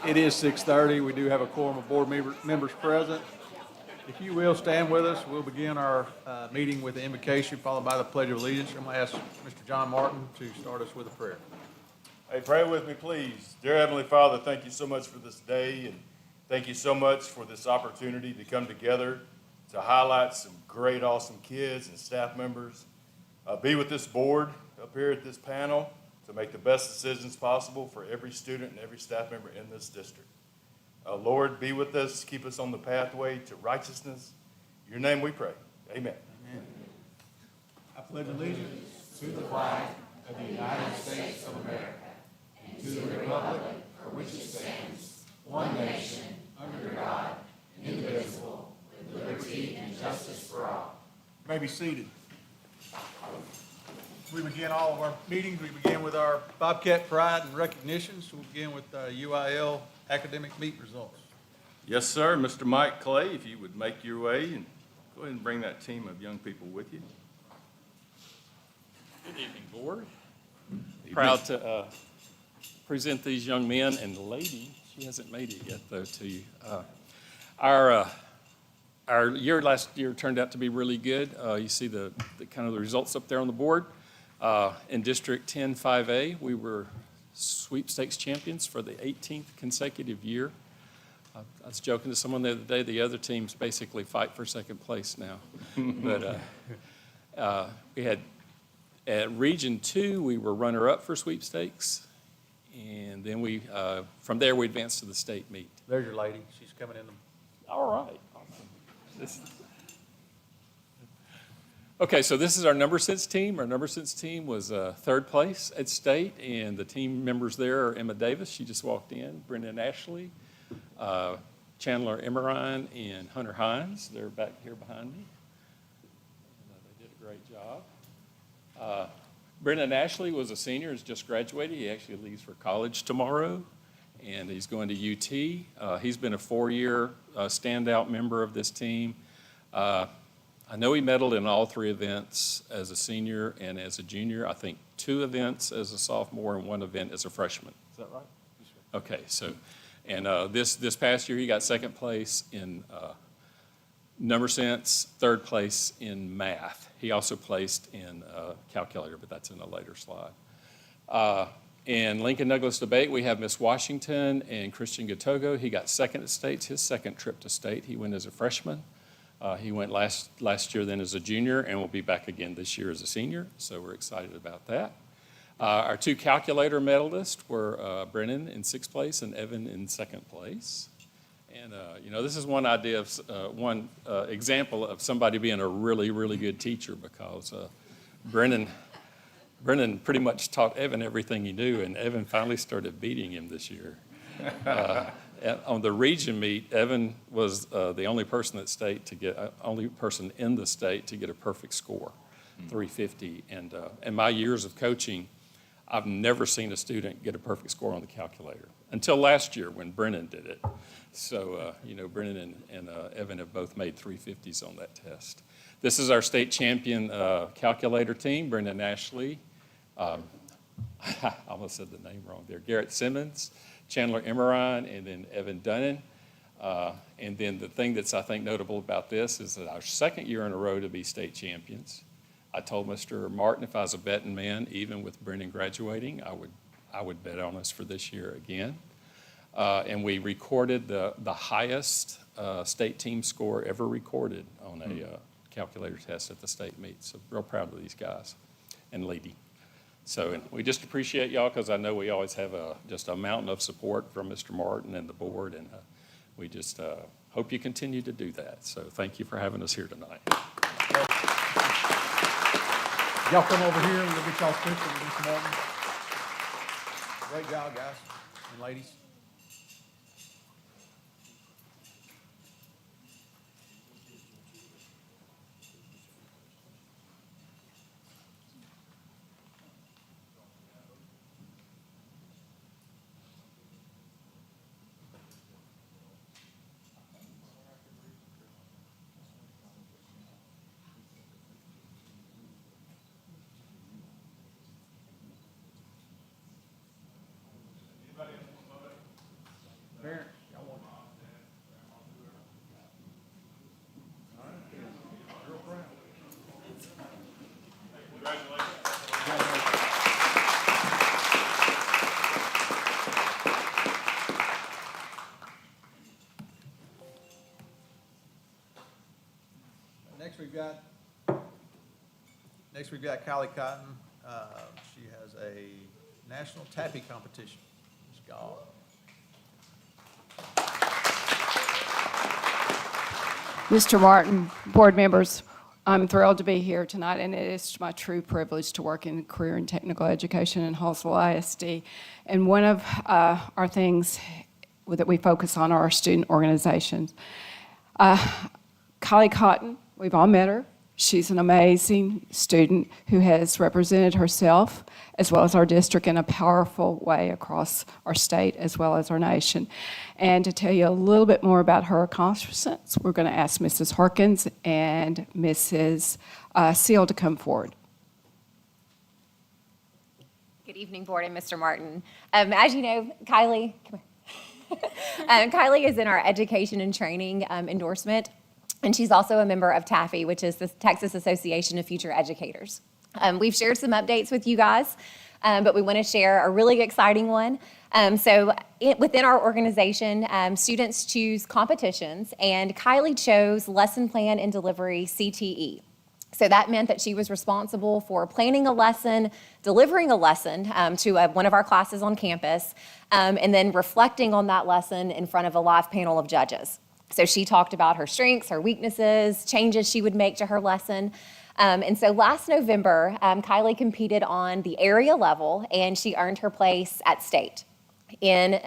It is 6:30. We do have a quorum of board members present. If you will, stand with us. We'll begin our meeting with the invocation followed by the Pledge of Allegiance. I'm going to ask Mr. John Martin to start us with a prayer. Hey, pray with me, please. Dear Heavenly Father, thank you so much for this day, and thank you so much for this opportunity to come together to highlight some great, awesome kids and staff members. Be with this board up here at this panel to make the best decisions possible for every student and every staff member in this district. Lord, be with us, keep us on the pathway to righteousness. In your name we pray. Amen. Amen. I pledge allegiance to the flag of the United States of America and to the republic for which it stands, one nation, under God, indivisible, with liberty and justice for all. You may be seated. We begin all of our meetings. We begin with our Bobcat Pride and Recognitions. We'll begin with UIL academic meet results. Yes, sir. Mr. Mike Clay, if you would make your way and go ahead and bring that team of young people with you. Good evening, Board. Proud to present these young men and the lady. She hasn't made it yet, though, to you. Our year last year turned out to be really good. You see the kind of the results up there on the board. In District 10 5A, we were sweepstakes champions for the 18th consecutive year. I was joking to someone the other day, the other teams basically fight for second place now. But we had, at Region 2, we were runner-up for sweepstakes. And then we, from there, we advanced to the state meet. There's your lady. She's coming in. All right. Awesome. Okay, so this is our number sense team. Our number sense team was third place at state, and the team members there are Emma Davis, she just walked in, Brendan Ashley, Chandler Emerine, and Hunter Hines. They're back here behind me. They did a great job. Brendan Ashley was a senior, has just graduated. He actually leaves for college tomorrow, and he's going to UT. He's been a 4-year standout member of this team. I know he medaled in all 3 events as a senior and as a junior. I think 2 events as a sophomore and 1 event as a freshman. Is that right? Okay, so, and this past year he got second place in number sense, third place in math. He also placed in calculator, but that's in a later slide. In Lincoln Douglas debate, we have Miss Washington and Christian Gatogo. He got second at state, his second trip to state. He went as a freshman. He went last year then as a junior and will be back again this year as a senior, so we're excited about that. Our 2 calculator medalists were Brennan in 6th place and Evan in 2nd place. And, you know, this is one idea of one example of somebody being a really, really good teacher because Brennan pretty much taught Evan everything he knew, and Evan finally started beating him this year. On the region meet, Evan was the only person at state to get, only person in the state to get a perfect score, 350. And in my years of coaching, I've never seen a student get a perfect score on the calculator until last year when Brennan did it. So, you know, Brennan and Evan have both made 350s on that test. This is our state champion calculator team, Brendan Ashley. I almost said the name wrong there. Garrett Simmons, Chandler Emerine, and then Evan Dunnan. And then the thing that's, I think, notable about this is that our 2nd year in a row to be state champions. I told Mr. Martin if I was a betting man, even with Brennan graduating, I would bet on us for this year again. And we recorded the highest state team score ever recorded on a calculator test at the state meet. So real proud of these guys and lady. So and we just appreciate y'all because I know we always have just a mountain of support from Mr. Martin and the board, and we just hope you continue to do that. So thank you for having us here tonight. Y'all come over here and we'll get y'all picture with Mr. Martin. Great job, guys and ladies. we've got Kylie Cotton. She has a national tappy competition. Ms. Gall. Mr. Martin, board members, I'm thrilled to be here tonight, and it is my true privilege to work in career and technical education in Hallsville ISD. And one of our things that we focus on are our student organizations. Kylie Cotton, we've all met her. She's an amazing student who has represented herself as well as our district in a powerful way across our state as well as our nation. And to tell you a little bit more about her accomplishments, we're going to ask Mrs. Harkins and Mrs. Seal to come forward. Good evening, Board and Mr. Martin. As you know, Kylie, come here. Kylie is in our education and training endorsement, and she's also a member of TAFE, which is the Texas Association of Future Educators. We've shared some updates with you guys, but we want to share a really exciting one. Within our organization, students choose competitions, and Kylie chose Lesson Plan and Delivery CTE. So that meant that she was responsible for planning a lesson, delivering a lesson to one of our classes on campus, and then reflecting on that lesson in front of a live panel of judges. So she talked about her strengths, her weaknesses, changes she would make to her lesson. And so last November, Kylie competed on the area level, and she earned her place at state. In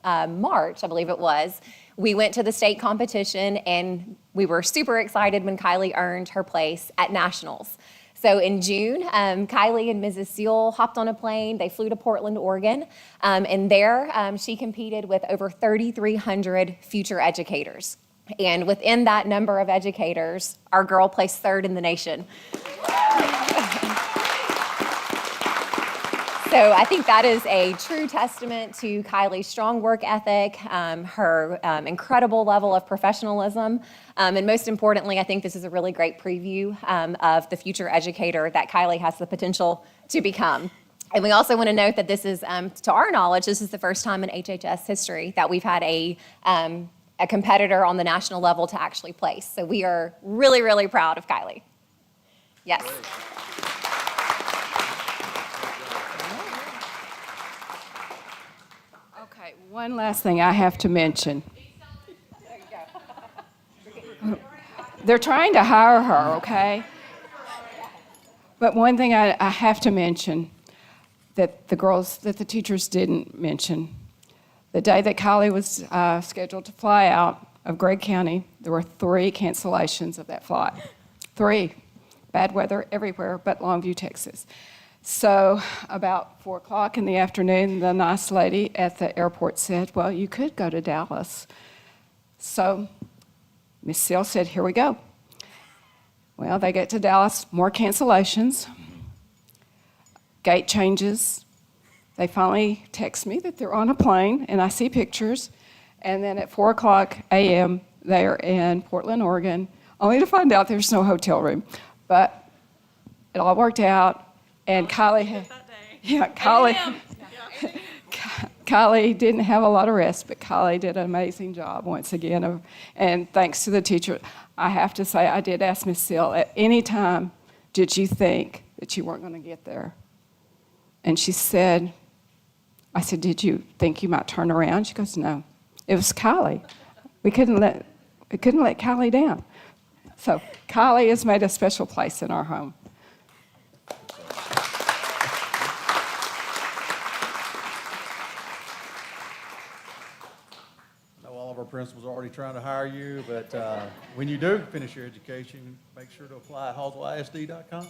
March, I believe it was, we went to the state competition, and we were super excited when Kylie earned her place at nationals. So in June, Kylie and Mrs. Seal hopped on a plane. They flew to Portland, Oregon, and there she competed with over 3,300 future educators. And within that number of educators, our girl placed third in the nation. So I think that is a true testament to Kylie's strong work ethic, her incredible level of professionalism, and most importantly, I think this is a really great preview of the future educator that Kylie has the potential to become. And we also want to note that this is, to our knowledge, this is the first time in HHS history that we've had a competitor on the national level to actually place. So we are really, really proud of Kylie. Yes. Okay, one last thing I have to mention. They're trying to hire her, okay? But one thing I have to mention that the teachers didn't mention. The day that Kylie was scheduled to fly out of Gregg County, there were 3 cancellations of that flight. 3. Bad weather everywhere but Longview, Texas. So about 4 o'clock in the afternoon, the nice lady at the airport said, well, you could go to Dallas. So Miss Seal said, here we go. Well, they get to Dallas, more cancellations, gate changes. They finally text me that they're on a plane, and I see pictures. And then at 4 o'clock a.m., they're in Portland, Oregon, only to find out there's no hotel room. But it all worked out. And Kylie, Kylie didn't have a lot of rest, but Kylie did an amazing job once again. And thanks to the teacher, I have to say, I did ask Miss Seal, at any time, did you think that you weren't going to get there? And she said, I said, did you think you might turn around? She goes, no, it was Kylie. We couldn't let Kylie down. So Kylie has made a special place in our home. Our principals are already trying to hire you, but when you do finish your education, make sure to apply at hallsvillisd.com.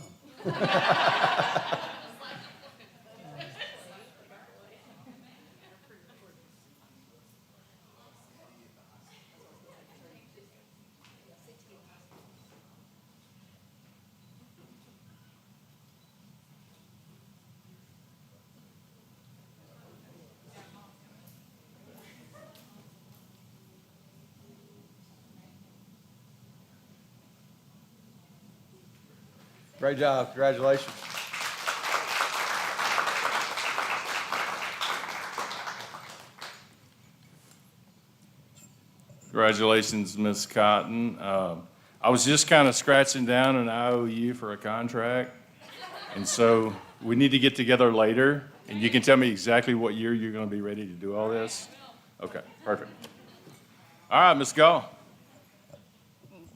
Great job. Congratulations. Congratulations, Ms. Cotton. I was just kind of scratching down an IOU for a contract, and so we need to get together later, and you can tell me exactly what year you're going to be ready to do all this? Okay, perfect. All right, Ms. Gall.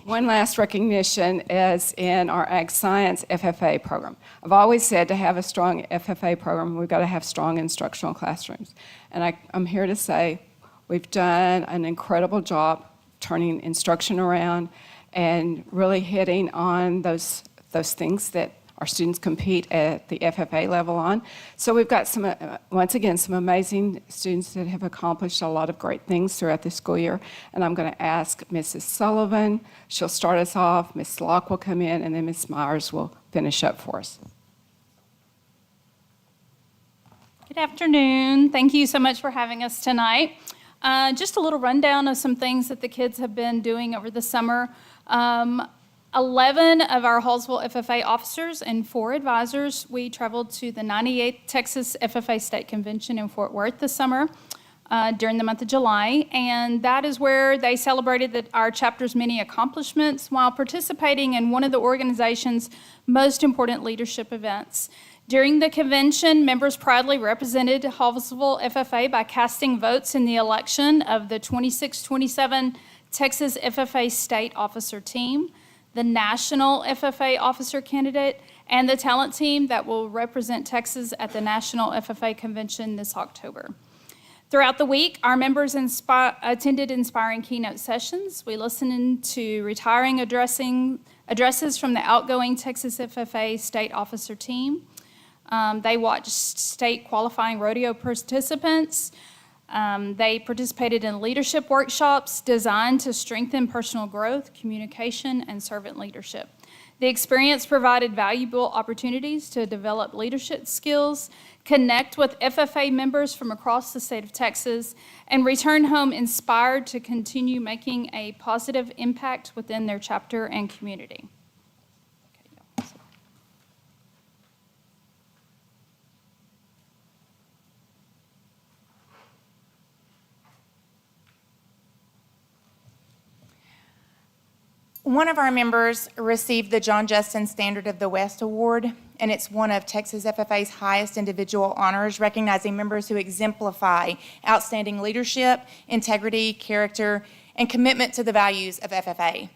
One last recognition is in our Ag Science FFA program. I've always said to have a strong FFA program, we've got to have strong instructional classrooms. And I'm here to say we've done an incredible job turning instruction around and really hitting on those things that our students compete at the FFA level on. So we've got once again, some amazing students that have accomplished a lot of great things throughout the school year. And I'm going to ask Mrs. Sullivan, she'll start us off, Ms. Locke will come in, and then Ms. Myers will finish up for us. Good afternoon. Thank you so much for having us tonight. Just a little rundown of some things that the kids have been doing over the summer. 11 of our Hallsville FFA officers and 4 advisors, we traveled to the 98th Texas FFA State Convention in Fort Worth this summer during the month of July, and that is where they celebrated our chapter's many accomplishments while participating in one of the organization's most important leadership events. During the convention, members proudly represented Hallsville FFA by casting votes in the election of the 26-27 Texas FFA State Officer Team, the National FFA Officer Candidate, and the talent team that will represent Texas at the National FFA Convention this October. Throughout the week, our members attended inspiring keynote sessions. We listened to retiring addresses from the outgoing Texas FFA State Officer Team. They watched state qualifying rodeo participants. They participated in leadership workshops designed to strengthen personal growth, communication, and servant leadership. The experience provided valuable opportunities to develop leadership skills, connect with FFA members from across the state of Texas, and return home inspired to continue making a positive impact within their chapter and community. One of our members received the John Justin Standard of the West Award, and it's one of Texas FFA's highest individual honors, recognizing members who exemplify outstanding leadership, integrity, character, and commitment to the values of FFA.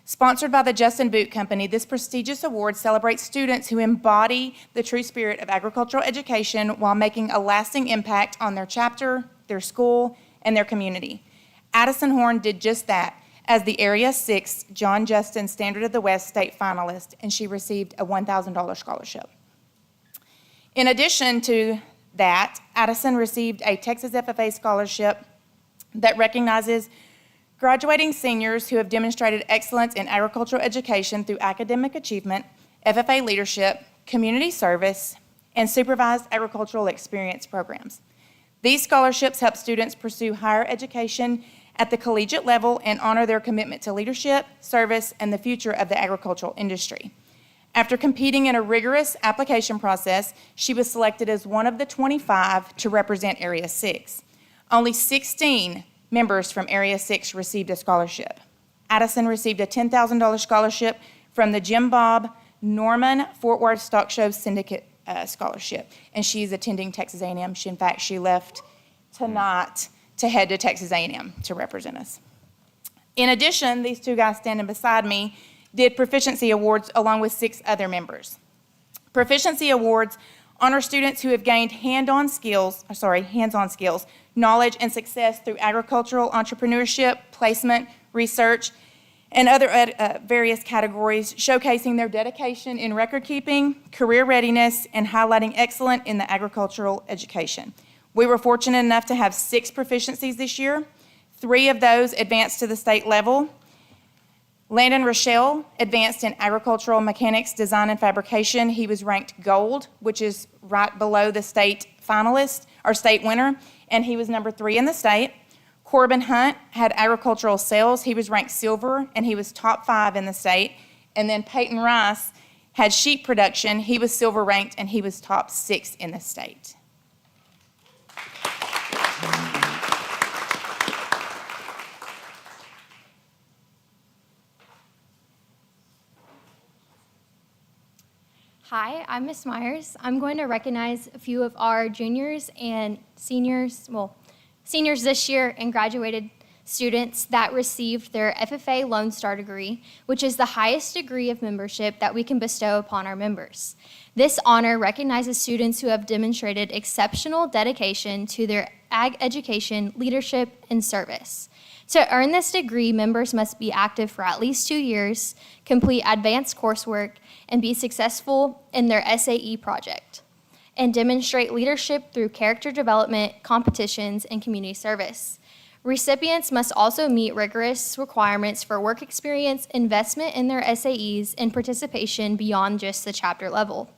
Sponsored by the Justin Boot Company, this prestigious award celebrates students who embody the true spirit of agricultural education while making a lasting impact on their chapter, their school, and their community. Addison Horn did just that as the Area 6 John Justin Standard of the West state finalist, and she received a $1,000 scholarship. In addition to that, Addison received a Texas FFA scholarship that recognizes graduating seniors who have demonstrated excellence in agricultural education through academic achievement, FFA leadership, community service, and supervised agricultural experience programs. These scholarships help students pursue higher education at the collegiate level and honor their commitment to leadership, service, and the future of the agricultural industry. After competing in a rigorous application process, she was selected as one of the 25 to represent Area 6. Only 16 members from Area 6 received a scholarship. Addison received a $10,000 scholarship from the Jim Bob Norman Fort Worth Stock Show Syndicate Scholarship, and she's attending Texas A&M. She left tonight to head to Texas A&M to represent us. In addition, these 2 guys standing beside me did proficiency awards along with 6 other members. Proficiency awards honor students who have gained hands-on skills, knowledge, and success through agricultural entrepreneurship, placement, research, and other various categories, showcasing their dedication in record keeping, career readiness, and highlighting excellence in the agricultural education. We were fortunate enough to have 6 proficiencies this year. 3 of those advanced to the state level. Landon Rochelle advanced in agricultural mechanics, design, and fabrication. He was ranked gold, which is right below the state finalist, or state winner, and he was number 3 in the state. Corbin Hunt had agricultural sales. He was ranked silver, and he was top 5 in the state. And then Peyton Rice had sheep production. He was silver ranked, and he was top 6 in the state. Hi, I'm Miss Myers. I'm going to recognize a few of our juniors and seniors, seniors this year and graduated students that received their FFA Lone Star degree, which is the highest degree of membership that we can bestow upon our members. This honor recognizes students who have demonstrated exceptional dedication to their ag education, leadership, and service. To earn this degree, members must be active for at least 2 years, complete advanced coursework, and be successful in their SAE project, and demonstrate leadership through character development, competitions, and community service. Recipients must also meet rigorous requirements for work experience, investment in their SAEs, and participation beyond just the chapter level.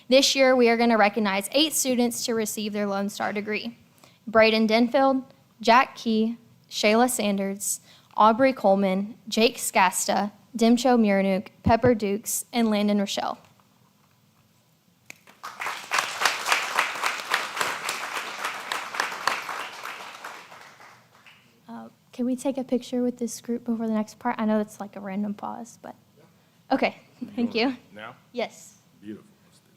This year, we are going to recognize 8 students to receive their Lone Star degree: Braden Denfield, Jack Key, Shayla Sanders, Aubrey Coleman, Jake Skasta, Dimcho Muranuk, Pepper Dukes, and Landon Rochelle. Can we take a picture with this group before the next part? I know it's like a random pause, but, okay, thank you. Now? Yes. Beautiful. Let's do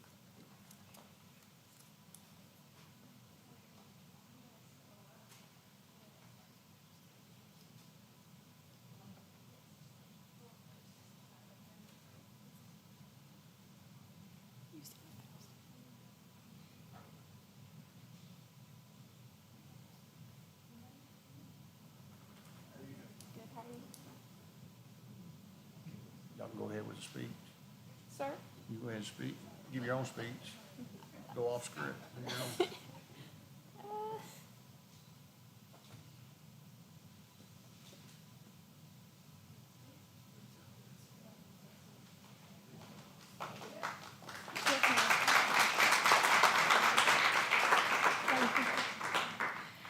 Y'all can go ahead with the speech. Sir? You go ahead and speak. Give your own speech. Go off script. Do your own.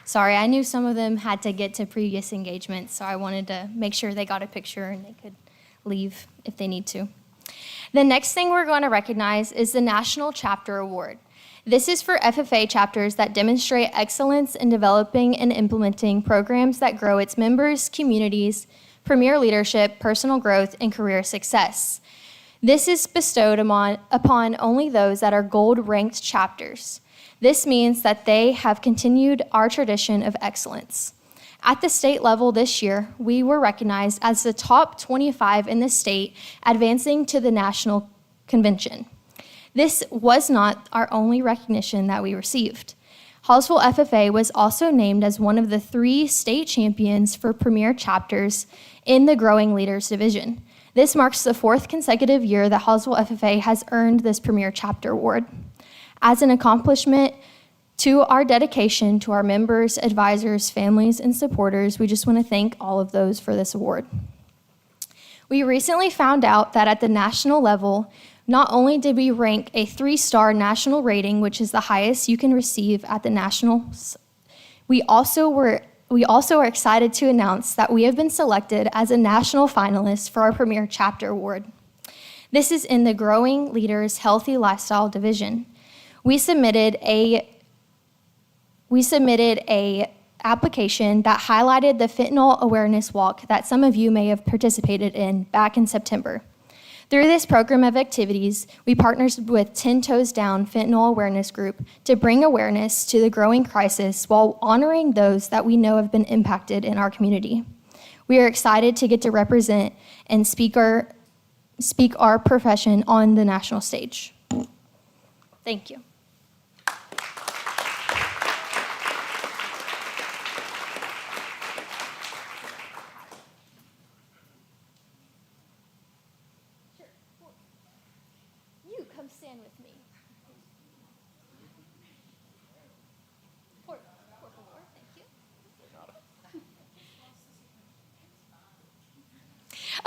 Sorry, I knew some of them had to get to previous engagements, so I wanted to make sure they got a picture and they could leave if they need to. The next thing we're going to recognize is the National Chapter Award. This is for FFA chapters that demonstrate excellence in developing and implementing programs that grow its members, communities, premier leadership, personal growth, and career success. This is bestowed upon only those that are gold-ranked chapters. This means that they have continued our tradition of excellence. At the state level this year, we were recognized as the top 25 in the state, advancing to the national convention. This was not our only recognition that we received. Hallsville FFA was also named as one of the 3 state champions for premier chapters in the Growing Leaders Division. This marks the 4th consecutive year that Hallsville FFA has earned this premier chapter award. As an accomplishment to our dedication to our members, advisors, families, and supporters, we just want to thank all of those for this award. We recently found out that at the national level, not only did we rank a 3-star national rating, which is the highest you can receive at the nationals, we also are excited to announce that we have been selected as a national finalist for our Premier Chapter Award. This is in the Growing Leaders Healthy Lifestyle Division. We submitted a application that highlighted the fentanyl awareness walk that some of you may have participated in back in September. Through this program of activities, we partnered with 10 Toes Down Fentanyl Awareness Group to bring awareness to the growing crisis while honoring those that we know have been impacted in our community. We are excited to get to represent and speak our profession on the national stage. Thank you. Come stand with me. Por favor, thank you.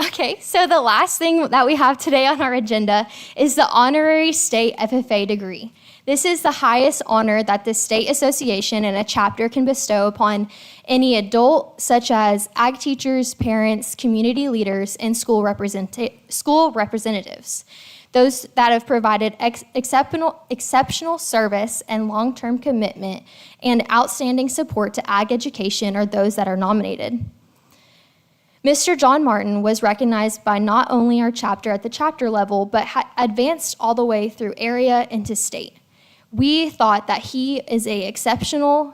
Okay, so the last thing that we have today on our agenda is the Honorary State FFA degree. This is the highest honor that the state association and a chapter can bestow upon any adult, such as ag teachers, parents, community leaders, and school representatives. Those that have provided exceptional service and long-term commitment and outstanding support to ag education are those that are nominated. Mr. John Martin was recognized by not only our chapter at the chapter level, but advanced all the way through area into state. We thought that he is an exceptional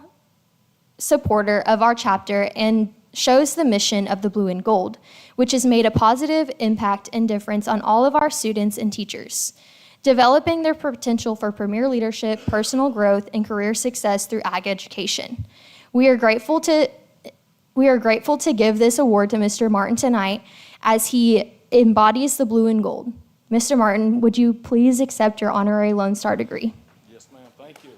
supporter of our chapter and shows the mission of the Blue and Gold, which has made a positive impact and difference on all of our students and teachers, developing their potential for premier leadership, personal growth, and career success through ag education. We are grateful to give this award to Mr. Martin tonight as he embodies the Blue and Gold. Mr. Martin, would you please accept your honorary Lone Star degree? Yes, ma'am. Thank you.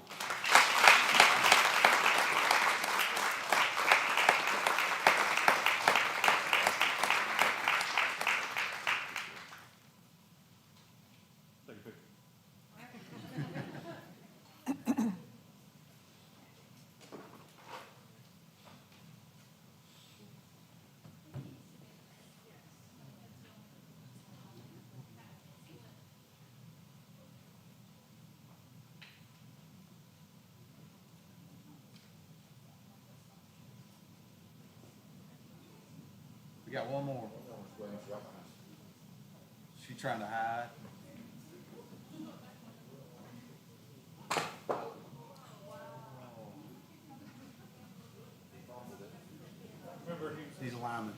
We got one more. She trying to hide. He's a lineman.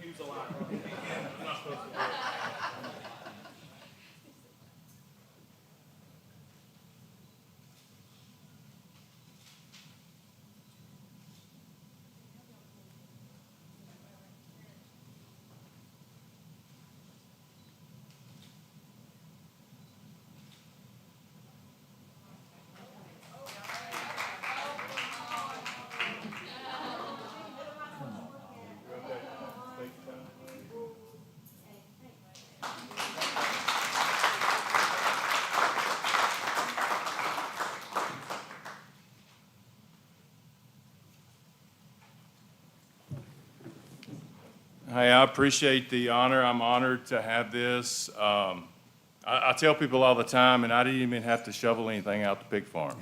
Hey, I appreciate the honor. I'm honored to have this. I tell people all the time, and I didn't even have to shovel anything out the pig farm.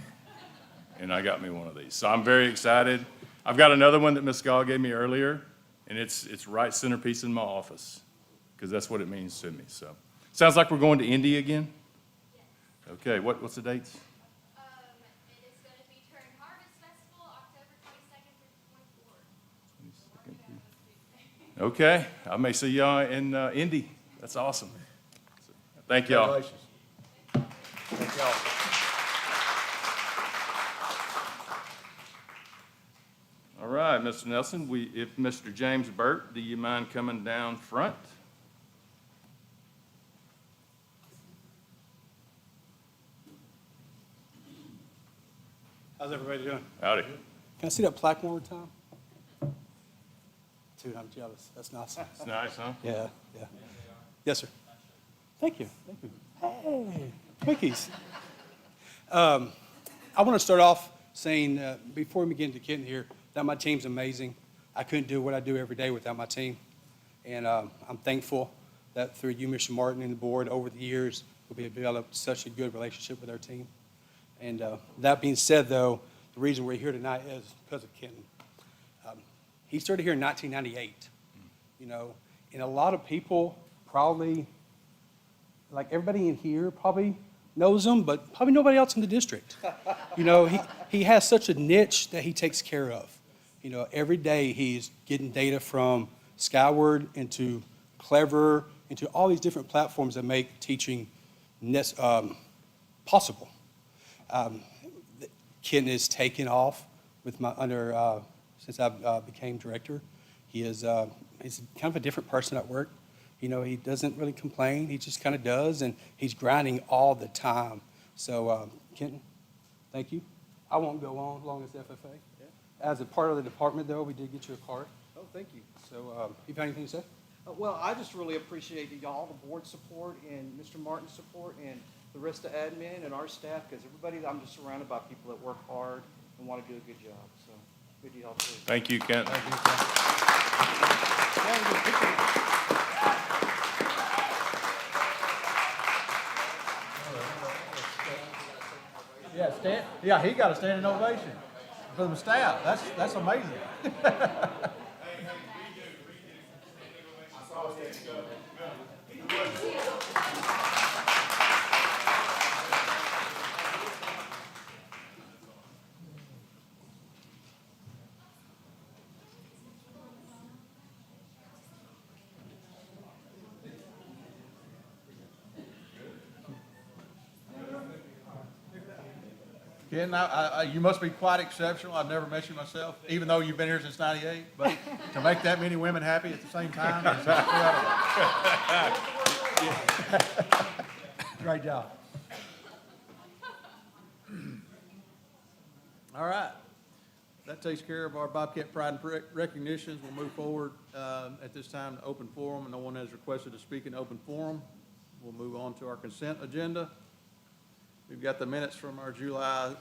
And I got me one of these. So I'm very excited. I've got another one that Ms. Gall gave me earlier, and it's right centerpiece in my office, because that's what it means to me. So, sounds like we're going to Indy again? Okay, what's the dates? It is going to be during Harvest Festival, October 22nd through 24th. Okay, I may see y'all in Indy. That's awesome. Thank y'all. Congratulations. Thank y'all. All right, Mr. Nelson, if Mr. James Burt, do you mind coming down front? How's everybody doing? Howdy. Can I see that plaque one more time? Dude, I'm jealous. That's nice. It's nice, huh? Yeah, yeah. Yes, sir. Thank you. Thank you. Hey, Twinkies. I want to start off saying, before we begin to get in here, that my team's amazing. I couldn't do what I do every day without my team. And I'm thankful that through you, Mr. Martin, and the board over the years, we've developed such a good relationship with our team. And that being said, though, the reason we're here tonight is because of Kenton. He started here in 1998, you know, and a lot of people probably, like everybody in here probably knows him, but probably nobody else in the district. You know, he has such a niche that he takes care of. You know, every day he's getting data from Skyward into Clever, into all these different platforms that make teaching possible. Kenton is taken off with since I became director. He's kind of a different person at work. You know, he doesn't really complain. He just kind of does, and he's grinding all the time. So, Kenton, thank you. I won't go on as long as FFA. Yeah. As a part of the department, though, we did get you a card. Oh, thank you. So, you got anything to say? Well, I just really appreciate y'all, the board support and Mr. Martin's support and the rest of admin and our staff, because everybody, I'm just surrounded by people that work hard and want to do a good job. So, good to y'all too. Thank you, Kent. Yeah, he got a standing ovation from the staff. That's amazing. Ken, you must be quite exceptional. I've never met you myself, even though you've been here since '98. But to make that many women happy at the same time is incredible. Great job. All right. That takes care of our Bobcat Pride and recognitions. We'll move forward at this time to open forum, and no one has requested to speak in open forum. We'll move on to our consent agenda. We've got the minutes from our July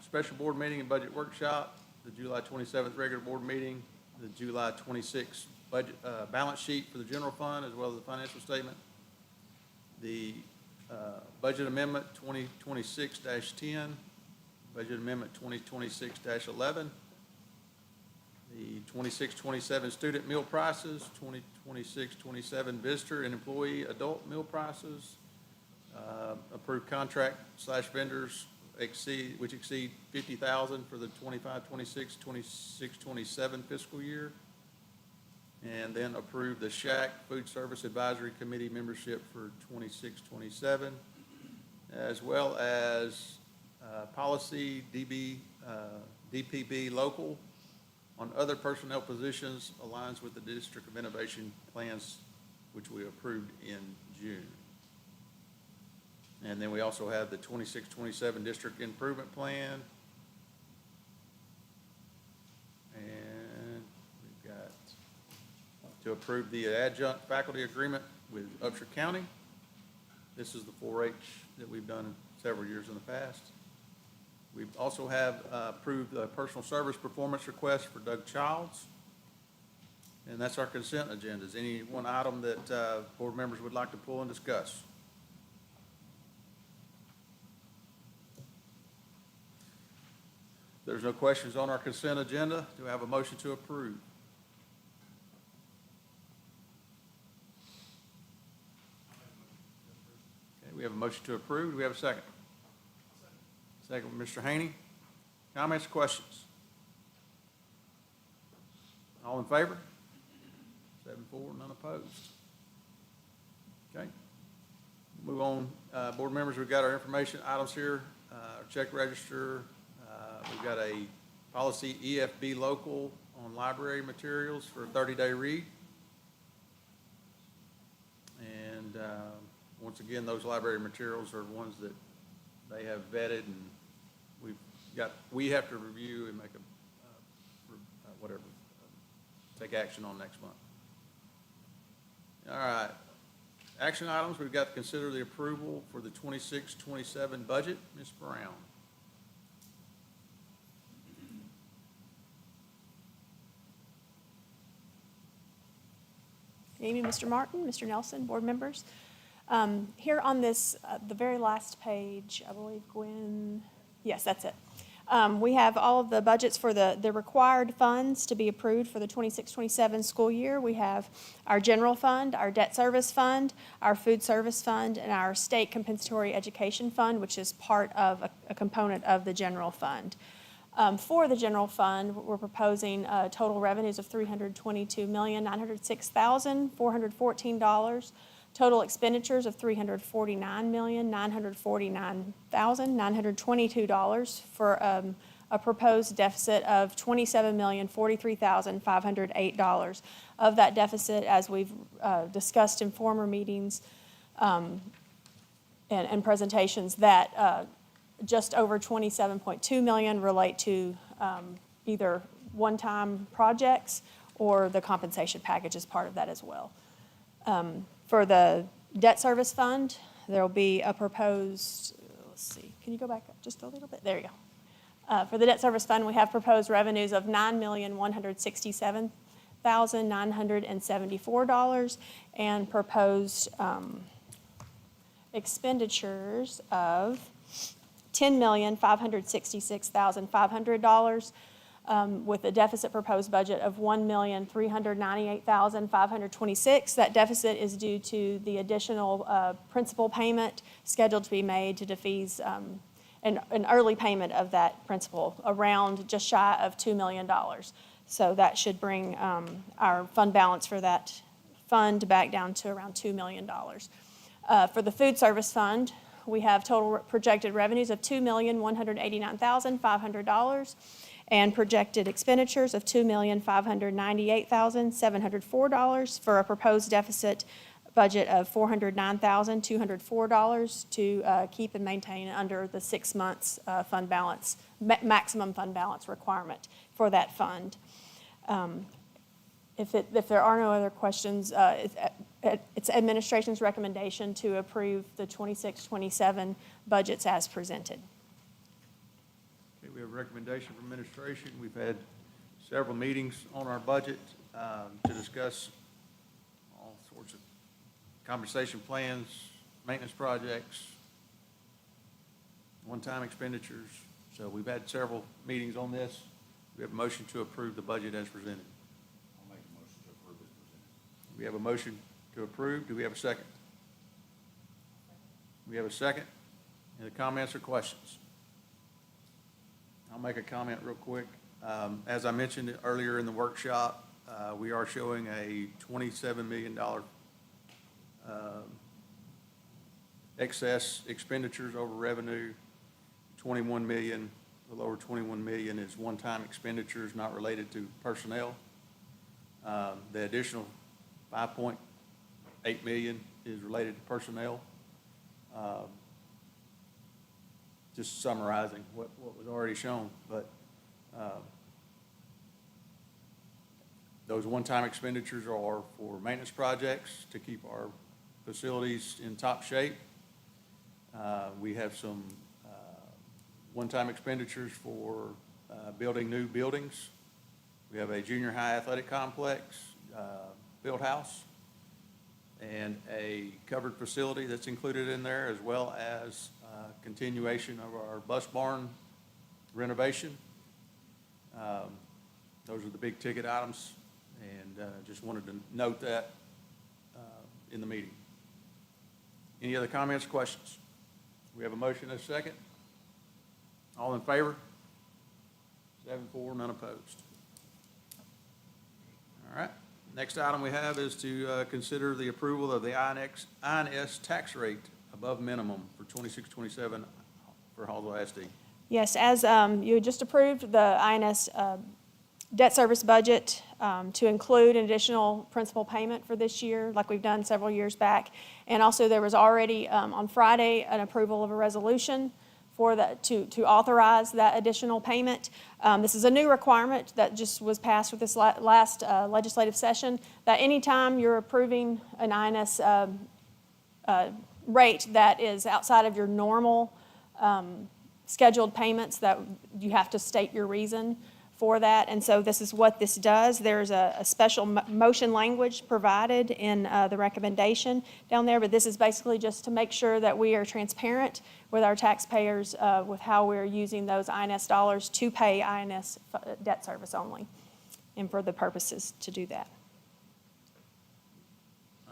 special board meeting and budget workshop, the July 27th regular board meeting, the July 26th budget balance sheet for the general fund, as well as the financial statement, the budget amendment 2026-10, budget amendment 2026-11, the 26-27 student meal prices, 2026-27 visitor and employee adult meal prices, approved contract / vendors which exceed 50,000 for the 25-26, 26-27 fiscal year. And then approve the SHAC Food Service Advisory Committee membership for 26-27, as well as policy DPB local on other personnel positions aligns with the District of Innovation plans, which we approved in June. And then we also have the 26-27 District Improvement Plan. And we've got to approve the adjunct faculty agreement with Upshur County. This is the 4-H that we've done several years in the past. We also have approved a personal service performance request for Doug Childs. And that's our consent agenda. Is any one item that board members would like to pull and discuss? There's no questions on our consent agenda. Do I have a motion to approve? Okay, we have a motion to approve. Do we have a second? Second, Mr. Haney. Comments or questions? All in favor? 7-4, none opposed. Okay. Move on. Board members, we've got our information items here, our check register. We've got a policy EFB local on library materials for a 30-day read. And once again, those library materials are ones that they have vetted, and we have to review and make take action on next month. All right. Action items, we've got to consider the approval for the 26-27 budget. Ms. Brown. Amy, Mr. Martin, Mr. Nelson, board members. Here on this, the very last page, I believe Gwen, yes, that's it. We have all of the budgets for the required funds to be approved for the 26-27 school year. We have our general fund, our debt service fund, our food service fund, and our state compensatory education fund, which is part of a component of the general fund. For the general fund, we're proposing total revenues of $322,906,414. Total expenditures of $349,949,922 for a proposed deficit of $27,043,508. Of that deficit, as we've discussed in former meetings and presentations, that just over $27.2 million relate to either one-time projects or the compensation package as part of that as well. For the debt service fund, there'll be a proposed, let's see, can you go back up just a little bit? There you go. For the debt service fund, we have proposed revenues of $9,167,974 and proposed expenditures of $10,566,500. with a deficit proposed budget of $1,398,526. That deficit is due to the additional principal payment scheduled to be made to defease an early payment of that principal, around just shy of $2 million. So that should bring our fund balance for that fund back down to around $2 million. For the food service fund, we have total projected revenues of $2,189,500 and projected expenditures of $2,598,704 for a proposed deficit budget of $409,204 to keep and maintain under the 6 months fund balance, maximum fund balance requirement for that fund. If there are no other questions, it's administration's recommendation to approve the 26-27 budgets as presented. Okay, we have a recommendation from administration. We've had several meetings on our budget to discuss all sorts of compensation plans, maintenance projects, one-time expenditures. So we've had several meetings on this. We have a motion to approve the budget as presented. I'll make a motion to approve as presented. We have a motion to approve. Do we have a second? We have a second. Any comments or questions? I'll make a comment real quick. As I mentioned earlier in the workshop, we are showing a $27 million excess expenditures over revenue. 21 million, a little over 21 million is one-time expenditures not related to personnel. The additional 5.8 million is related to personnel. Just summarizing what was already shown, but those one-time expenditures are for maintenance projects to keep our facilities in top shape. We have some one-time expenditures for building new buildings. We have a junior high athletic complex, field house, and a covered facility that's included in there, as well as continuation of our bus barn renovation. Those are the big ticket items, and just wanted to note that in the meeting. Any other comments or questions? We have a motion and a second. All in favor? 7-4, none opposed. All right. Next item we have is to consider the approval of the INS tax rate above minimum for 26-27 for Hallsville ISD. Yes, as you had just approved the INS debt service budget to include an additional principal payment for this year, like we've done several years back. And also there was already on Friday an approval of a resolution for that to authorize that additional payment. This is a new requirement that just was passed with this last legislative session, that anytime you're approving an INS rate that is outside of your normal scheduled payments, that you have to state your reason for that. And so this is what this does. There's a special motion language provided in the recommendation down there, but this is basically just to make sure that we are transparent with our taxpayers with how we're using those INS dollars to pay INS debt service only, and for the purposes to do that.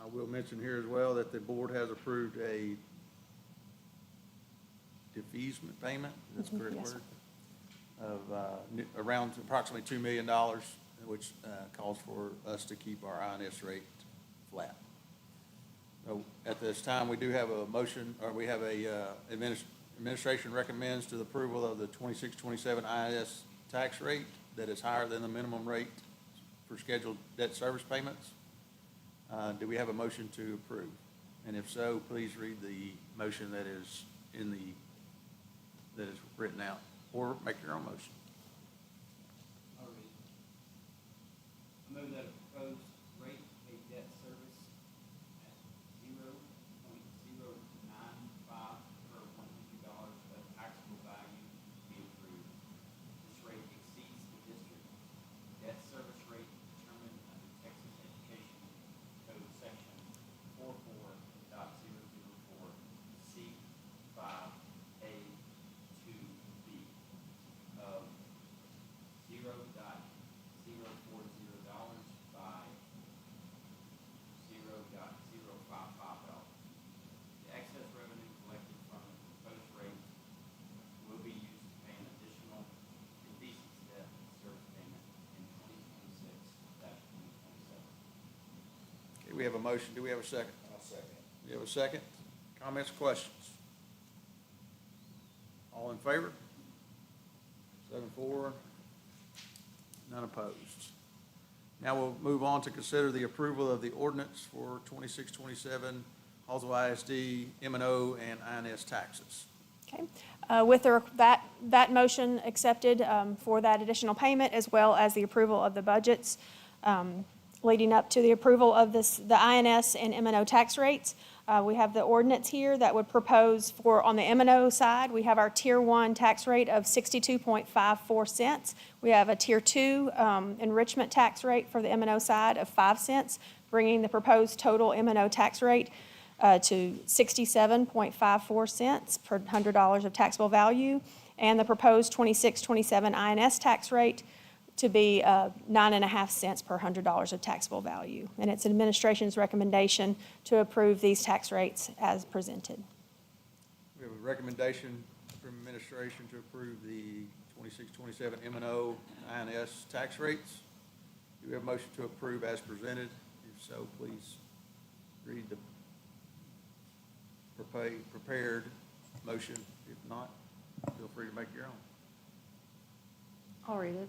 I will mention here as well that the board has approved a defeasance payment, that's the correct Yes, word, of around approximately $2 million, which calls for us to keep our INS rate flat. So at this time, we do have a motion, or we have a administration recommends to the approval of the 26-27 INS tax rate that is higher than the minimum rate for scheduled debt service payments. Do we have a motion to approve? And if so, please read the motion that is written out, or make your own motion. I move that a proposed rate of debt service at 0.095 per $100 of taxable value be approved. This rate exceeds the district debt service rate determined under Texas Education Code Section 44.004 C5A2B of Do we have a motion? Do we have a second? I'll second. Do we have a second? Comments, questions? All in favor? 7-4, none opposed. Now we'll move on to consider the approval of the ordinance for 26-27 Hallsville ISD M&O and INS taxes. Okay. With that motion accepted for that additional payment, as well as the approval of the budgets leading up to the approval of the INS and M&O tax rates. We have the ordinance here that would propose for, on the M&O side, we have our Tier 1 tax rate of 62.54 cents. We have a Tier 2 enrichment tax rate for the M&O side of 5 cents, bringing the proposed total M&O tax rate to 67.54 cents per $100 of taxable value, and the proposed 26-27 INS tax rate to be 9.5 cents per $100 of taxable value. And it's administration's recommendation to approve these tax rates as presented. We have a recommendation from administration to approve the 26-27 M&O INS tax rates. Do we have a motion to approve as presented? If so, please read the prepared motion. If not, feel free to make your own. I'll read it.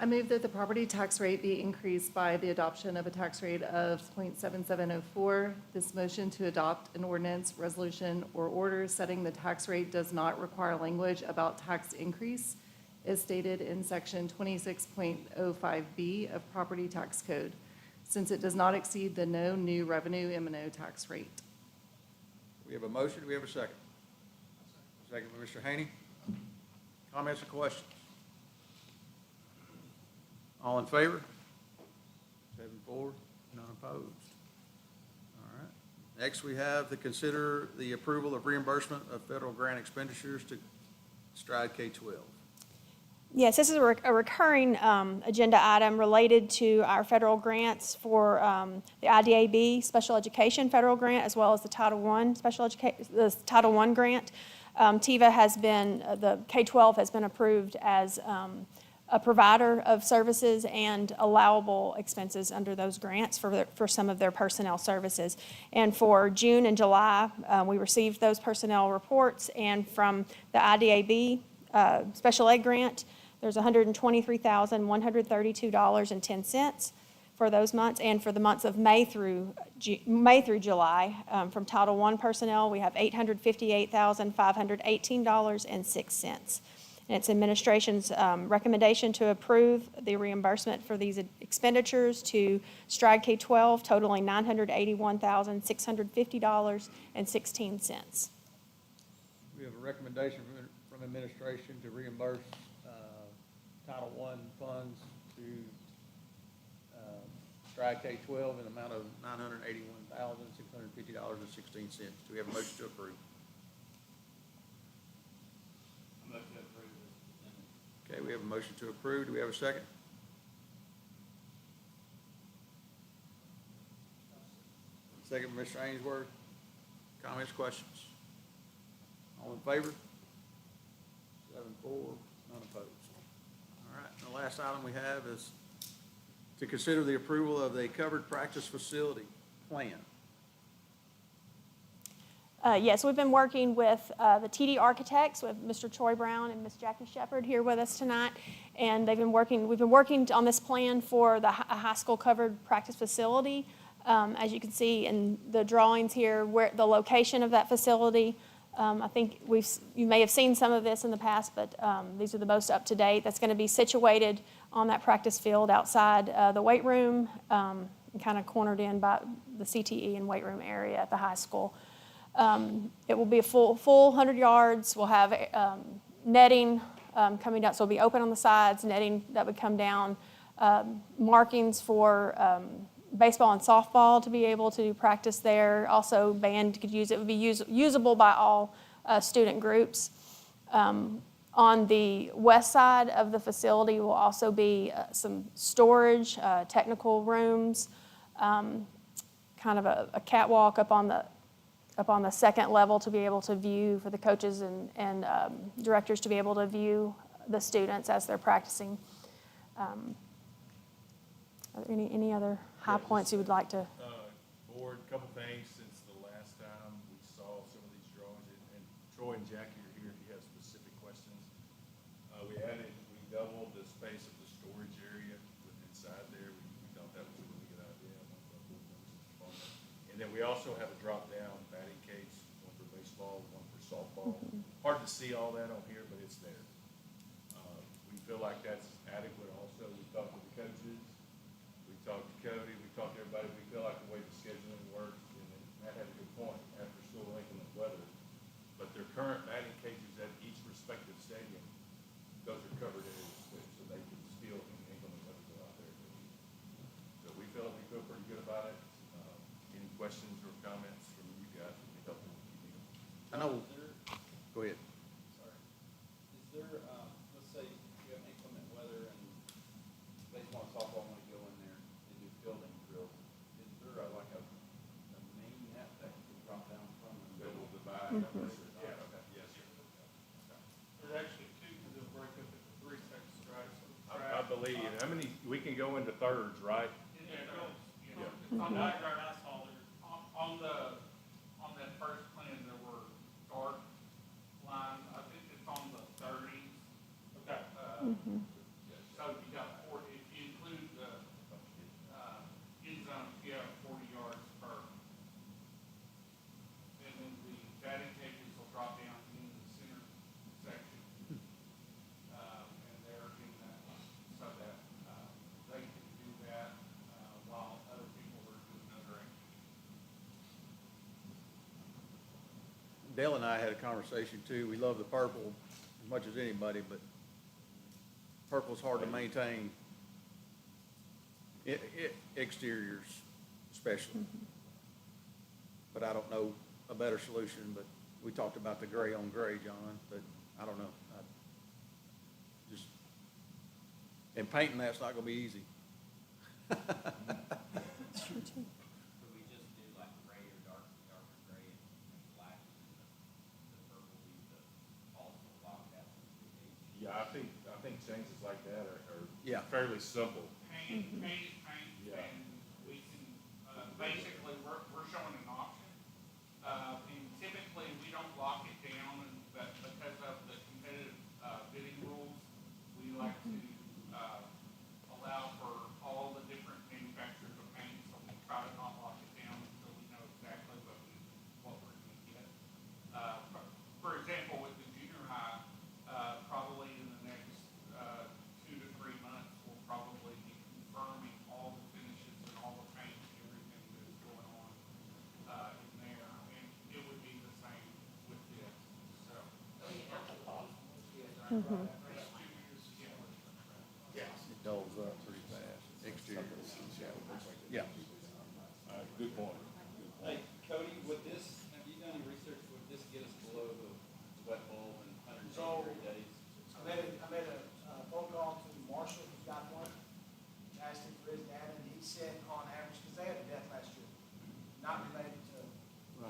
I move that the property tax rate be increased by the adoption of a tax rate of 0.7704. This motion to adopt an ordinance, resolution, or order setting the tax rate does not require language about tax increase, as stated in section 26.05B of Property Tax Code, since it does not exceed the no new revenue M&O tax rate. We have a motion. Do we have a second? Second by Mr. Haney. Comments or questions? All in favor? 7-4, none opposed. All right. Next, we have to consider the approval of reimbursement of federal grant expenditures to Stride K-12. Yes, this is a recurring agenda item related to our federal grants for the IDAB Special Education Federal Grant, as well as the Title I the Title I grant. TIVA has been, the K-12 has been approved as a provider of services and allowable expenses under those grants for some of their personnel services. And for June and July, we received those personnel reports, and from the IDAB Special Ed Grant, there's $123,132.10 for those months, and for the months of May through July, from Title I personnel, we have $858,518.06. And it's administration's recommendation to approve the reimbursement for these expenditures to Stride K-12, totaling $981,650.16. We have a recommendation from administration to reimburse Title I funds to Stride K-12 in the amount of $981,650.16. Do we have a motion to approve? Okay, we have a motion to approve. Do we have a second? Second by Mr. Ainsworth. Comments, questions? All in favor? 7-4, none opposed. All right, and the last item we have is to consider the approval of the covered practice facility plan. Yes, we've been working with the TD Architects, with Mr. Troy Brown and Ms. Jackie Shepard here with us tonight, and we've been working on this plan for a high school covered practice facility. As you can see in the drawings here, where the location of that facility, I think you may have seen some of this in the past, but these are the most up to date. That's going to be situated on that practice field outside the weight room, and kind of cornered in by the CTE and weight room area at the high school. It will be a full 100 yards. We'll have netting coming down, so it'll be open on the sides, netting that would come down, markings for baseball and softball to be able to practice there. Also, band could use it. It would be usable by all student groups. On the west side of the facility will also be some storage, technical rooms, kind of a catwalk up on the second level to be able to view for the coaches and directors to be able to view the students as they're practicing. any other high points you would like to? Board, a couple things since the last time we saw some of these drawings, and Troy and Jackie are here if you have specific questions. We doubled the space of the storage area with inside there. We thought that was a really good idea. And then we also have a drop-down batting cage, one for baseball, one for softball. Hard to see all that on here, but it's there. We feel like that's adequate also. We talked to the coaches, we talked to Cody, we talked to everybody. We feel like the way the scheduling works, and then Matt had a good point, after school inclement weather. But their current batting cages at each respective stadium, those are covered areas, so they can still in inclement weather go out there. So we feel pretty good about it. Any questions or comments from you guys would be helpful. I know, go ahead. Sorry. Is there, let's say you have inclement weather and baseball and softball want to go in there and do fielding drills. Is there like a main net that can drop down from them? That will divide. Yeah, okay, yes, sir. There's actually two, because it'll break up into 3 separate strikes. I believe, how many, we can go into thirds, right? Yeah, it goes, on the diagram I saw there, on that first plan, there were dark lines, I think it's on the 30s. Okay. So you got 40, if you include the, end zones, you have 40 yards per. And then the batting cages will drop down in the center section. And they're in that, so that, they can do that, while other people are doing other activities. Dale and I had a conversation too. We love the purple as much as anybody, but purple's hard to maintain. Exteriors especially. But I don't know a better solution, but we talked about the gray on gray, John, but I don't know. And painting that's not gonna be easy. Could we just do like gray or darker gray and black, and the purple be the also locked out? Yeah, I think changes like that are Yeah. fairly simple. Paint, paint, Yeah. and we can, basically, we're showing an option. And typically, we don't lock it down, but because of the competitive, bidding rules, we like to, allow for all the different manufacturers of paint, so we try to not lock it down until we know exactly what we're gonna get. For example, with the junior high, probably in the next, 2 to 3 months, we'll probably be confirming all the finishes and all the paint and everything that's going on, in there, and it would be the same with this, so. It dulls up pretty fast. Exteriors. Yeah. Good point. Hey, Cody, would this, have you done any research, would this get us below the wet bulb and 180 days? I made a phone call to Marshall, who's got one, asked him for his data, and he said on average, because they had a death last year, not related to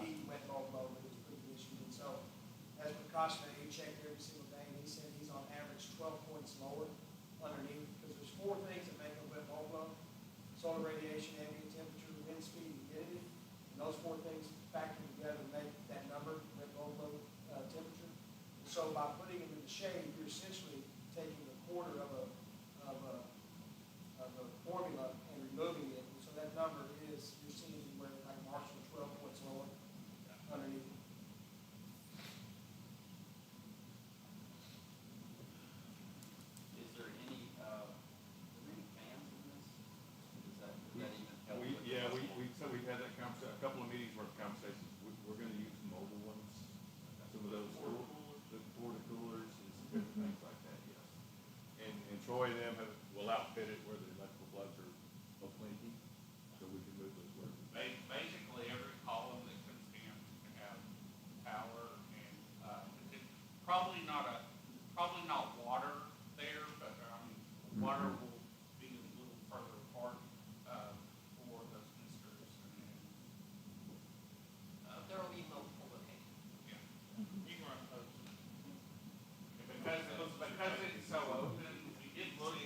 heat, wet bulb load, it was a pretty issue. And so, as precautionary, he checked every single day, and he said he's on average 12 points lower underneath, because there's 4 things that make a wet bulb load: solar radiation, ambient temperature, wind speed, and humidity. And those 4 things factor together to make that number, wet bulb load temperature. So by putting it in the shade, you're essentially taking a quarter of a formula and removing it. And so that number is, you're seeing where like Marshall 12 points lower underneath. Is there any fans in this? Does that even help? So we've had that conversation, a couple of meetings worth of conversations. We're gonna use mobile ones, some of those, the porta coolers and some different things like that, yes. And Troy and them will outfit it where the electrical plugs are leaky, so we can move those where. Basically, every column that comes in can have power and, probably not water there, but, water will be a little further apart, for those misters. There will be multiple locations. Yeah. You can run those. Because it's so open, we did look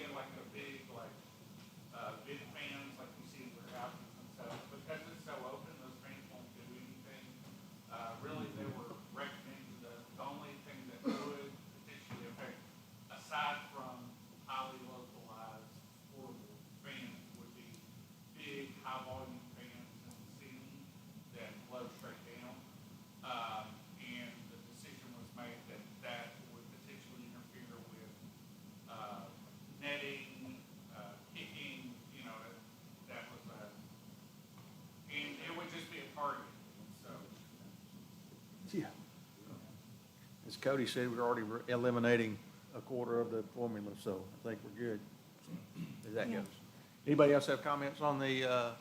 Yeah. As Cody said, we're already eliminating a quarter of the formula, so I think we're good as that Yeah. goes. Anybody else have comments on the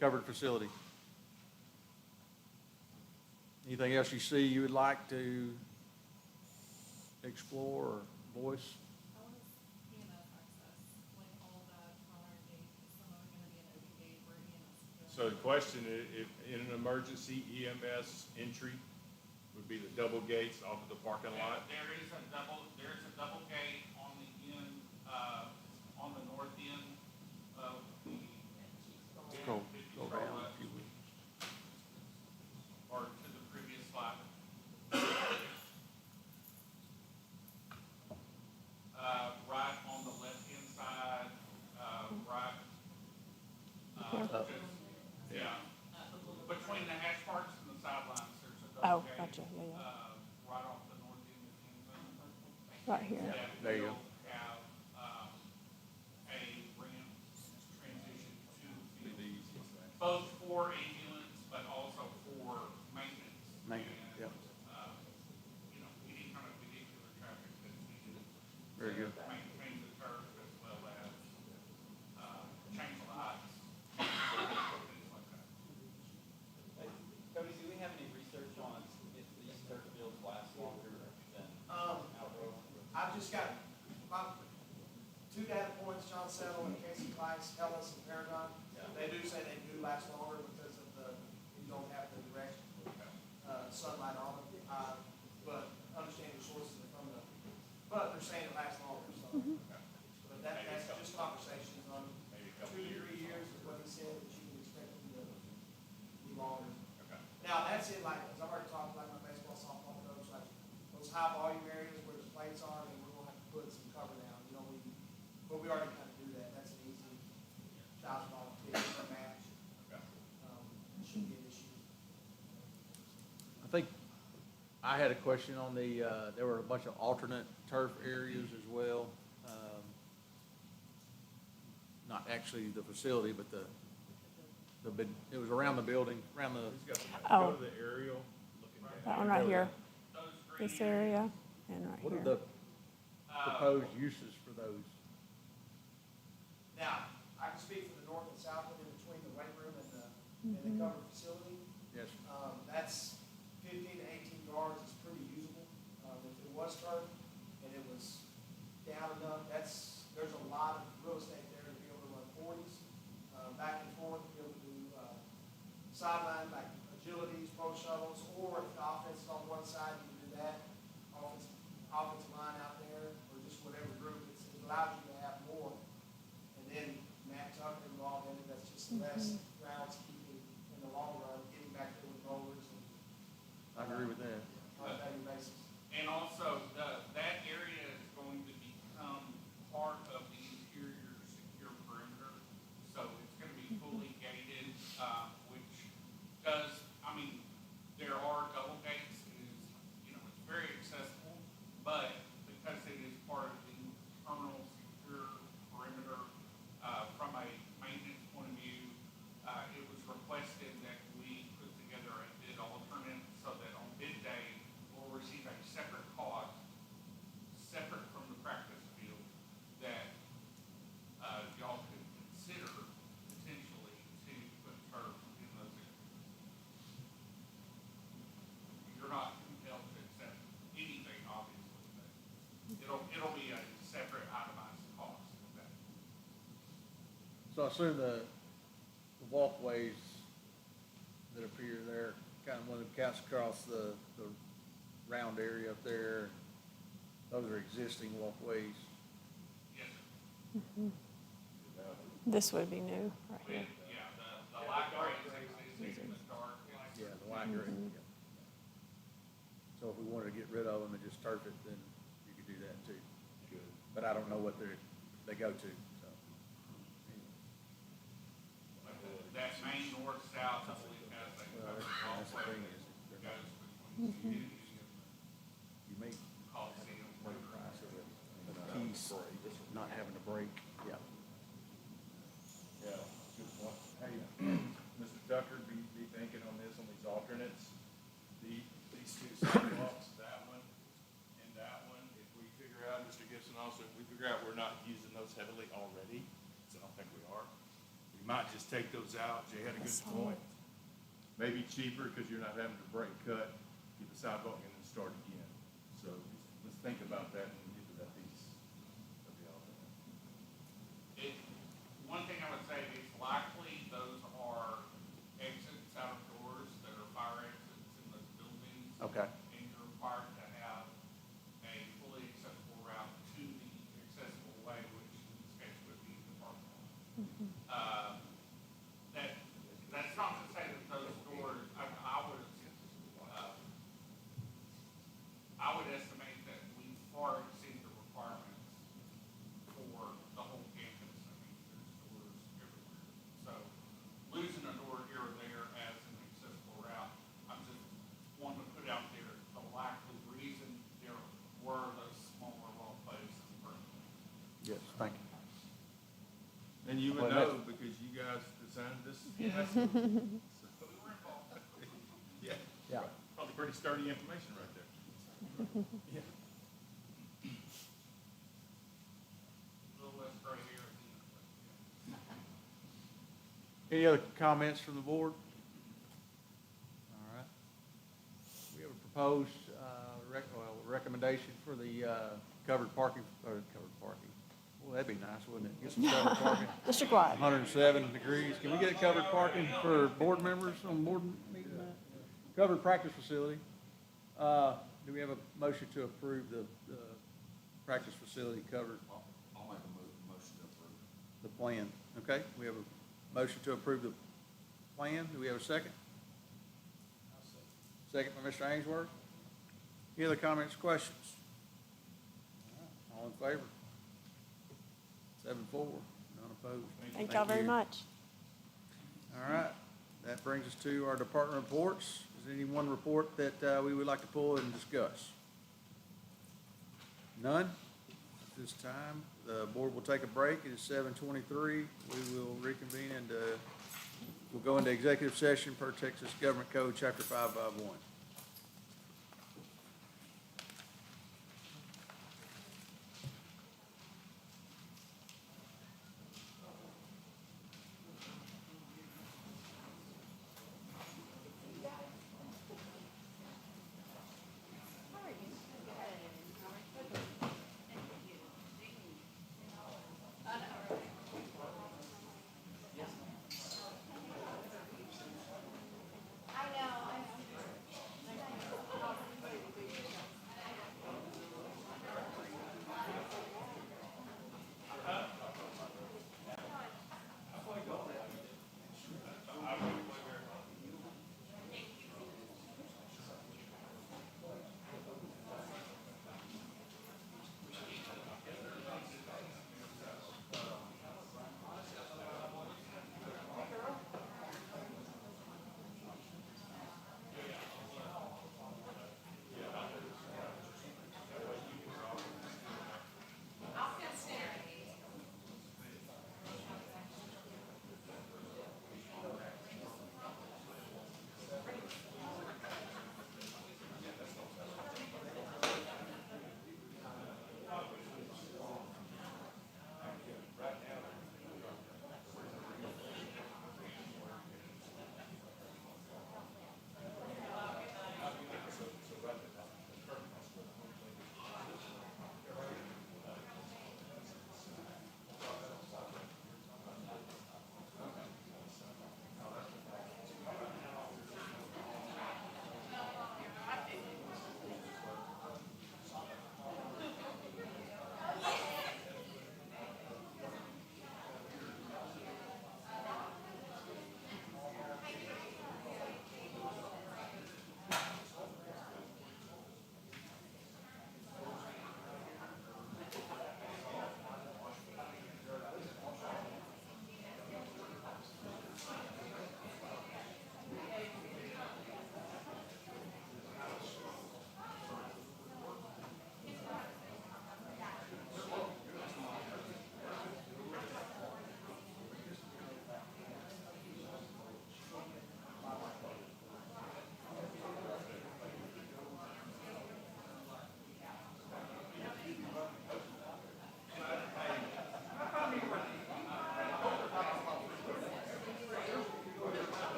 covered facility? Anything else you see you would like to explore or voice? So the question, if in an emergency, EMS entry would be the double gates off of the parking lot? There is a double gate on the end, on the north end of the. Go if you down scroll up, if you would. or to the previous slide. Right on the left-hand side, right. Here. Just- Yeah. Between the hash marks and the sidelines, there's a Oh, double gate. gotcha, yeah. Right off the north end of the end zone. Right here. That There you go. will have, a ramp transition to the field. Both for ambulance, but also for maintenance. Maintenance, And, yeah. You know, any kind of vehicular traffic that's needed. Very good. To maintain the turf as well as, change lights, things like that. Cody, do we have any research on if these turf fields last longer than outdoor? I've just got about 2 data points, John Settle and Casey Weiss tell us in Paragon. They do say they do last longer because of you don't have the direct, sunlight on them. But understand the sources are from but they're saying it lasts longer, so. But that's just conversations on 2 to 3 years is what he said, that you can expect them to be longer. Now, that's it, like, as I've already talked about my baseball, softball coach, like, those high volume areas where the plates are, and we're gonna have to put some cover down, you know, but we already kind of do that, that's an easy $1,000 fee for a match. Shouldn't be an issue. I think I had a question on there were a bunch of alternate turf areas as well. Not actually the facility, but it was around the building, around the. Oh. Go to the aerial. That one right here. This area and right What are here. the proposed uses for those? Now, I can speak for the north and south, but in between the weight room and the covered facility, Yes. that's 15 to 18 yards, it's pretty usable. If it was turf and it was down enough, there's a lot of real estate there to be able to run 40s, back and forth, to be able to do, sideline, like agilities, pro shuttles, or if the offense is on one side, you can do that. Offensive line out there, or just whatever group, it allows you to have more. And then Matt Tucker involved in it, that's just less grounds keeping in the long run, getting back there with rollers and I agree with that. on a daily basis. And also, that area is going to become part of the interior secure perimeter. So it's gonna be fully gated, which does, I mean, there are double gates, it's very accessible, but because it is part of the internal secure perimeter, from a maintenance point of view, it was requested that we put together a bid alternate so that on bid day, we'll receive a separate cost, separate from the practice field, that, y'all could consider potentially to put turf in those areas. You're not compelled to accept anything, obviously, but it'll be a separate itemized cost of that. So I assume the walkways that appear there, kind of when it counts across the round area up there, those are existing walkways. Yes, sir. This would be new, right here. Yeah, the light gray is existing, the dark is. Yeah, the white gray. Yeah. So if we wanted to get rid of them and just turf it, then you could do that too. But I don't know what they go to, so. That main north-south, I believe, has a Well, covered that's the walkway thing is, that they're goes between the community and You may the Coliseum. pay the price of a piece, not having to break. Yeah. Yeah, good point. Hey, Mr. Tucker, be thinking on this, on these alternates. These You might just take those out. Jay had a good point. Maybe cheaper because you're not having to break cut, get the sidewalk in and start again. So let's think about that and get to that piece of the alternate. One thing I would say is likely those are exits out of doors that are fire exits in those buildings. Okay. And you're required to have a fully accessible route to the accessible way, which in this case would be the parking lot. That's not to say that those doors, I would estimate that we far exceed the requirements for the whole campus. I mean, there's doors everywhere. So losing a door here or there as an accessible route, I'm just wanting to put out there the likely reason there were those smaller wall places in the first place. Yes, thank you. And you would Well, know because you guys designed this. Yeah. So we were involved. Yeah. Yeah. Probably pretty sturdy information right there. Yeah. A little less gray hair at the end, but yeah. Any other comments from the board? All right. We have a proposed, recommendation for the, covered parking. Well, that'd be nice, wouldn't it? Get some covered parking. District-wide. 107 degrees. Can we get covered parking for board members on board meeting night? Covered practice facility. Do we have a motion to approve the practice facility covered? I'll make a motion to approve. The plan, okay? We have a motion to approve the plan. Do we have a second? Second by Mr. Ainsworth. Any other comments, questions? All in favor? 7-4, none opposed. Thank y'all very you. much. All right, that brings us to our department reports. Is there any one report that we would like to pull and discuss? None? At this time, the board will take a break. It is 7:23. We will reconvene and we'll go into executive session per Texas Government Code, Chapter 551.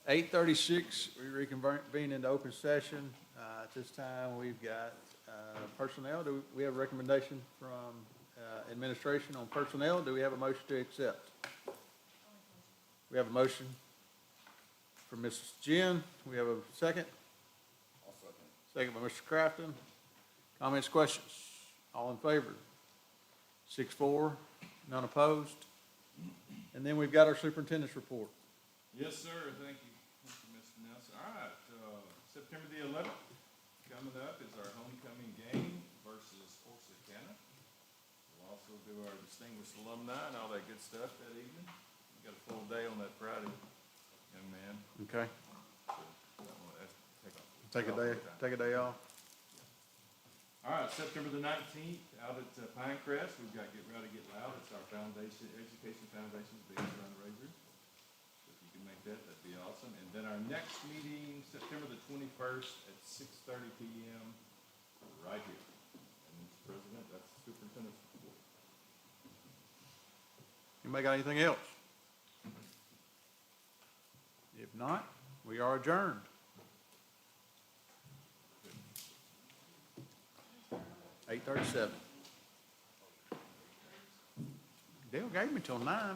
8:36, we reconvene into open session. At this time, we've got personnel. Do we have a recommendation from administration on personnel? Do we have a motion to accept? We have a motion from Mrs. Jen. We have a second? Second by Mr. Crafton. Comments, questions? All in favor? 6-4, none opposed. And then we've got our superintendent's report. Yes, sir, thank you, Mr. Nelson. All right, September the 11th, coming up is our homecoming game versus Corsicana. We'll also do our distinguished alumni and all that good stuff that evening. We got a full day on that Friday, young man. Okay. So, Take a day off. all right, September the 19th, out at Pinecrest, we've got Get Rowdy, Get Loud. It's our foundation, Education Foundation's big fundraiser. So if you can make that, that'd be awesome. And then our next meeting, September the 21st at 6:30 PM, right here. And Mr. President, that's the superintendent's report. Anybody got anything else? If not, we are adjourned. 8:37. Dale gave me till 9.